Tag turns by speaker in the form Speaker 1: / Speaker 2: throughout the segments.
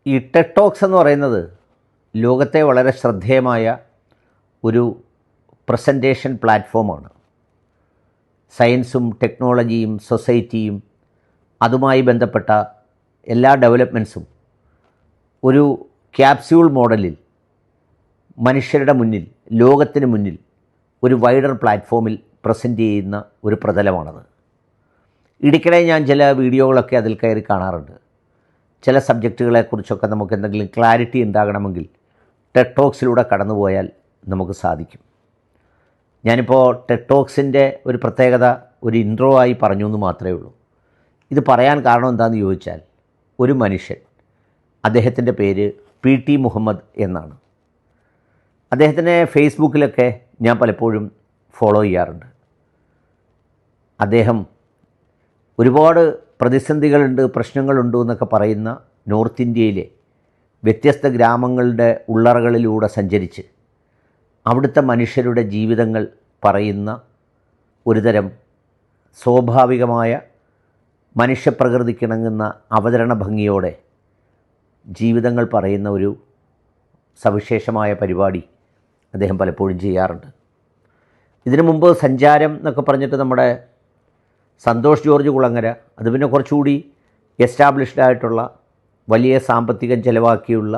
Speaker 1: ഈ Ted talks എന്ന് പറയുന്നത് ലോകത്തെ വളരെ ശ്രദ്ധേയമായ ഒരു പ്രസൻറ്റേഷൻ പ്ലാറ്റ്ഫോമാണ്. സയൻസും ടെക്നോളജിയും സൊസൈറ്റിയും അതുമായി ബന്ധപ്പെട്ട എല്ലാ ഡെവലപ്മെൻറ്റ്സും ഒരു ക്യാപ്സ്യൂൾ മോഡലിൽ മനുഷ്യരുടെ മുന്നിൽ, ലോകത്തിന് മുന്നിൽ ഒരു വൈഡർ പ്ലാറ്റ്ഫോമിൽ പ്രസൻറ്റ് ചെയ്യുന്ന ഒരു പ്രതലമാണത്. ഇടയ്ക്കിടെ ഞാൻ ചില വീഡിയോകളൊക്കെ അതിൽ കയറി കാണാറുണ്ട്. ചില സബ്ജക്റ്റുകളെക്കുറിച്ചൊക്കെ നമുക്ക് എന്തെങ്കിലും ക്ലാരിറ്റി ഉണ്ടാകണമെങ്കിൽ ടെഡ് ടോക്സിലൂടെ കടന്നുപോയാൽ നമുക്ക് സാധിക്കും. ഞാനിപ്പോൾ ടെഡ് ടോക്സിൻ്റെ ഒരു പ്രത്യേകത ഒരു ഇൻട്രോ ആയി പറഞ്ഞു എന്ന് മാത്രമേ ഉള്ളൂ. ഇത് പറയാൻ കാരണം എന്താണെന്ന് ചോദിച്ചാൽ, ഒരു മനുഷ്യൻ, അദ്ദേഹത്തിൻ്റെ പേര് PT മുഹമ്മദ് എന്നാണ്. അദ്ദേഹത്തിനെ ഫേസ്ബുക്കിലൊക്കെ ഞാൻ പലപ്പോഴും ഫോളോ ചെയ്യാറുണ്ട്. അദ്ദേഹം ഒരുപാട് പ്രതിസന്ധികളുണ്ട്, പ്രശ്നങ്ങളുണ്ട് എന്നൊക്കെ പറയുന്ന നോർത്ത് ഇന്ത്യയിലെ വ്യത്യസ്ത ഗ്രാമങ്ങളുടെ ഉള്ളറകളിലൂടെ സഞ്ചരിച്ച് അവിടുത്തെ മനുഷ്യരുടെ ജീവിതങ്ങൾ പറയുന്ന ഒരുതരം സ്വാഭാവികമായ മനുഷ്യപ്രകൃതിക്കിണങ്ങുന്ന അവതരണ ഭംഗിയോടെ ജീവിതങ്ങൾ പറയുന്ന ഒരു സവിശേഷമായ പരിപാടി അദ്ദേഹം പലപ്പോഴും ചെയ്യാറുണ്ട്. ഇതിനു മുമ്പ് സഞ്ചാരം എന്നൊക്കെ പറഞ്ഞിട്ട് നമ്മുടെ സന്തോഷ് ജോർജ് കുളങ്ങര, അത് പിന്നെ കുറച്ചുകൂടി എസ്റ്റാബ്ലിഷ്ഡ് ആയിട്ടുള്ള വലിയ സാമ്പത്തികം ചിലവാക്കിയുള്ള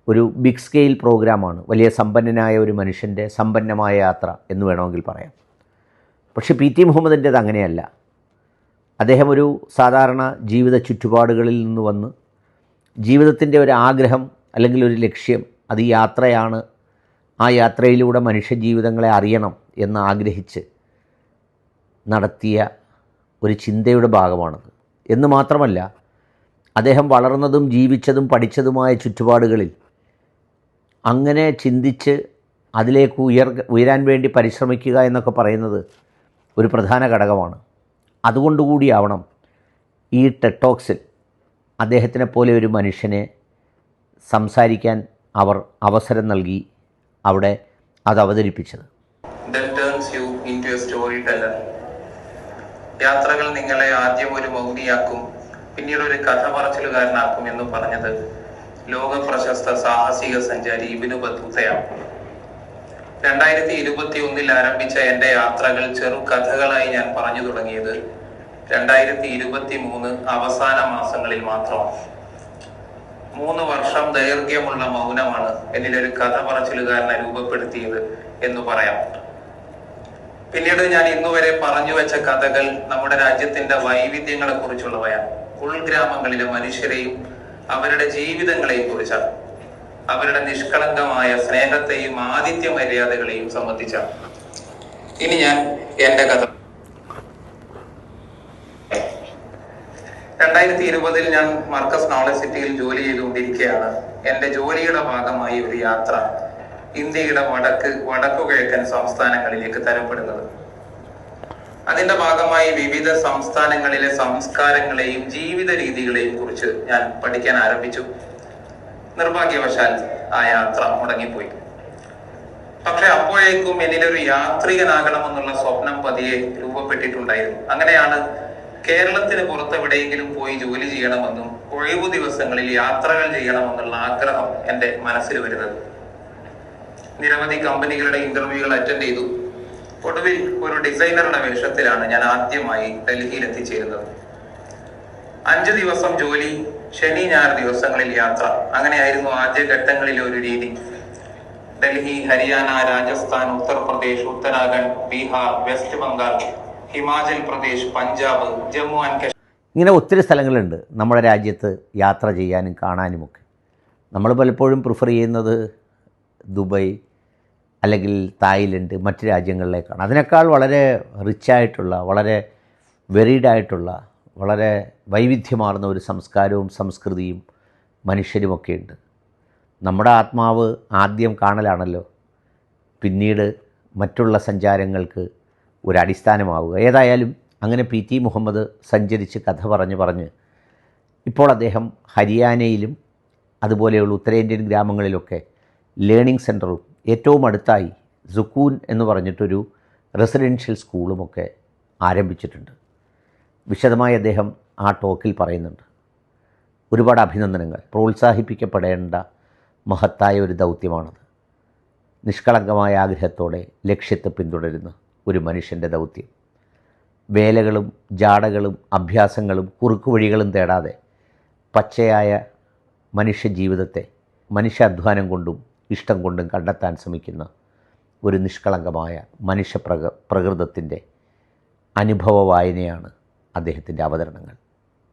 Speaker 1: ഒരു ബിഗ് സ്കെയിൽ പ്രോഗ്രാമാണ്. വലിയ സമ്പന്നനായ ഒരു മനുഷ്യൻ്റെ സമ്പന്നമായ യാത്ര എന്ന് വേണമെങ്കിൽ പറയാം. പക്ഷേ PT മുഹമ്മദിൻ്റേത് അങ്ങനെയല്ല. അദ്ദേഹം ഒരു സാധാരണ ജീവിത ചുറ്റുപാടുകളിൽ നിന്ന് വന്ന് ജീവിതത്തിൻ്റെ ഒരു ആഗ്രഹം അല്ലെങ്കിൽ ഒരു ലക്ഷ്യം, അത് ഈ യാത്രയാണ്, ആ യാത്രയിലൂടെ മനുഷ്യജീവിതങ്ങളെ അറിയണം എന്ന് ആഗ്രഹിച്ച് നടത്തിയ ഒരു ചിന്തയുടെ ഭാഗമാണത്. എന്ന് മാത്രമല്ല, അദ്ദേഹം വളർന്നതും ജീവിച്ചതും പഠിച്ചതുമായ ചുറ്റുപാടുകളിൽ അങ്ങനെ ചിന്തിച്ച് അതിലേക്ക് ഉയരാൻ വേണ്ടി പരിശ്രമിക്കുക എന്നൊക്കെ പറയുന്നത് ഒരു പ്രധാന ഘടകമാണ്. അതുകൊണ്ടുകൂടിയാവണം ഈ ടെഡ് ടോക്സിൽ അദ്ദേഹത്തിനെ പോലെ ഒരു മനുഷ്യനെ സംസാരിക്കാൻ അവർ അവസരം നൽകി അവിടെ അത് അവതരിപ്പിച്ചത്.
Speaker 2: യാത്രകൾ നിങ്ങളെ ആദ്യം ഒരു മൗനിയാക്കും, പിന്നീട് ഒരു കഥ പറച്ചിലുകാരനാക്കും എന്ന് പറഞ്ഞത് ലോക പ്രശസ്ത സാഹസിക സഞ്ചാരി ഇബ്നു ബത്തൂത്തയാണ്. 2021 ആരംഭിച്ച എൻ്റെ യാത്രകൾ ചെറു കഥകളായി ഞാൻ പറഞ്ഞു തുടങ്ങിയത് 2023 അവസാന മാസങ്ങളിൽ മാത്രമാണ്. 3 വർഷം ദൈർഘ്യമുള്ള മൗനമാണ് എന്നിലൊരു കഥ പറച്ചിലുകാരനെ രൂപപ്പെടുത്തിയത് എന്ന് പറയാം. പിന്നീട് ഞാൻ ഇന്നുവരെ പറഞ്ഞു വെച്ച കഥകൾ നമ്മുടെ രാജ്യത്തിന്റെ വൈവിധ്യങ്ങളെ കുറിച്ചുള്ളവയാണ്. ഉൾഗ്രാമങ്ങളിലെ മനുഷ്യരെയും അവരുടെ ജീവിതങ്ങളെയും കുറിച്ചാണ്. അവരുടെ നിഷ്കളങ്കമായ സ്നേഹത്തെയും ആതിഥ്യ മര്യാദകളെയും സംബന്ധിച്ചാണ്. ഇനി ഞാൻ എന്റെ കഥ 2020 ഞാൻ മർക്കസ് നോളജ് സിറ്റിയിൽ ജോലി ചെയ്തുകൊണ്ടിരിക്കുകയാണ്. എന്റെ ജോലിയുടെ ഭാഗമായി ഒരു യാത്ര ഇന്ത്യയുടെ വടക്കുകിഴക്കൻ സംസ്ഥാനങ്ങളിലേക്ക് തരപ്പെടുന്നത്. അതിന്റെ ഭാഗമായി വിവിധ സംസ്ഥാനങ്ങളിലെ സംസ്കാരങ്ങളെയും ജീവിത രീതികളെയും കുറിച്ച് ഞാൻ പഠിക്കാൻ ആരംഭിച്ചു. നിർഭാഗ്യവശാൽ ആ യാത്ര മുടങ്ങിപ്പോയി. പക്ഷെ അപ്പോഴേക്കും എന്നിലൊരു യാത്രികനാകണമെന്നുള്ള സ്വപ്നം പതിയെ രൂപപ്പെട്ടിട്ടുണ്ടായിരുന്നു. അങ്ങനെയാണ് കേരളത്തിന് പുറത്തെവിടെയെങ്കിലും പോയി ജോലി ചെയ്യണമെന്നും ഒഴിവു ദിവസങ്ങളിൽ യാത്രകൾ ചെയ്യണമെന്നുള്ള ആഗ്രഹം എൻ്റെ മനസ്സിൽ വരുന്നത്. നിരവധി കമ്പനികളുടെ ഇന്റർവ്യൂകൾ അറ്റൻഡ് ചെയ്തു. ഒടുവിൽ ഒരു ഡിസൈനറുടെ വേഷത്തിലാണ് ഞാൻ ആദ്യമായി ഡൽഹിയിൽ എത്തിച്ചേരുന്നത്. 5 ദിവസം ജോലി, ശനി ഞായർ ദിവസങ്ങളിൽ യാത്ര. അങ്ങനെയായിരുന്നു ആദ്യ ഘട്ടങ്ങളിലെ ഒരു രീതി. ഡൽഹി, ഹരിയാന, രാജസ്ഥാൻ, ഉത്തർപ്രദേശ്, ഉത്തരാഖണ്ഡ്, ബീഹാർ, വെസ്റ്റ് ബംഗാൾ, ഹിമാചൽ പ്രദേശ്, പഞ്ചാബ്, ജമ്മു ആൻഡ് കാശ്മീർ,
Speaker 1: ഇങ്ങനെ ഒത്തിരി സ്ഥലങ്ങളുണ്ട് നമ്മുടെ രാജ്യത്ത് യാത്ര ചെയ്യാനും കാണാനുമൊക്കെ. നമ്മൾ പലപ്പോഴും പ്രിഫർ ചെയ്യുന്നത് ദുബായ് അല്ലെങ്കിൽ തായ്ലൻഡ്, മറ്റ് രാജ്യങ്ങളിലേക്കാണ്. അതിനേക്കാൾ വളരെ റിച്ചായിട്ടുള്ള, വളരെ വെറീഡായിട്ടുള്ള, വളരെ വൈവിധ്യമാർന്ന ഒരു സംസ്കാരവും സംസ്കൃതിയും മനുഷ്യരുമൊക്കെയുണ്ട്. നമ്മുടെ ആത്മാവ് ആദ്യം കാണലാണല്ലോ പിന്നീട് മറ്റുള്ള സഞ്ചാരങ്ങൾക്ക് ഒരു അടിസ്ഥാനമാവുക. ഏതായാലും അങ്ങനെ PT മുഹമ്മദ് സഞ്ചരിച്ച് കഥ പറഞ്ഞ് ഇപ്പോൾ അദ്ദേഹം ഹരിയാനയിലും അതുപോലെയുള്ള ഉത്തരേന്ത്യൻ ഗ്രാമങ്ങളിലൊക്കെ ലേണിംഗ് സെൻറ്ററും ഏറ്റവും അടുത്തായി സുക്കൂൻ എന്ന് പറഞ്ഞിട്ടൊരു റെസിഡൻഷ്യൽ സ്കൂളുമൊക്കെ ആരംഭിച്ചിട്ടുണ്ട്. വിശദമായി അദ്ദേഹം ആ ടോക്കിൽ പറയുന്നുണ്ട്. ഒരുപാട് അഭിനന്ദനങ്ങൾ. പ്രോത്സാഹിപ്പിക്കപ്പെടേണ്ട മഹത്തായ ഒരു ദൗത്യമാണത്. നിഷ്കളങ്കമായ ആഗ്രഹത്തോടെ ലക്ഷ്യത്തെ പിന്തുടരുന്ന ഒരു മനുഷ്യൻ്റെ ദൗത്യം. വേലകളും ജാടകളും അഭ്യാസങ്ങളും കുറുക്കുവഴികളും തേടാതെ പച്ചയായ മനുഷ്യജീവിതത്തെ മനുഷ്യാധ്വാനം കൊണ്ടും ഇഷ്ടം കൊണ്ടും കണ്ടെത്താൻ ശ്രമിക്കുന്ന ഒരു നിഷ്കളങ്കമായ പ്രകൃതത്തിൻ്റെ അനുഭവ വായനയാണ് അദ്ദേഹത്തിൻ്റെ അവതരണങ്ങൾ.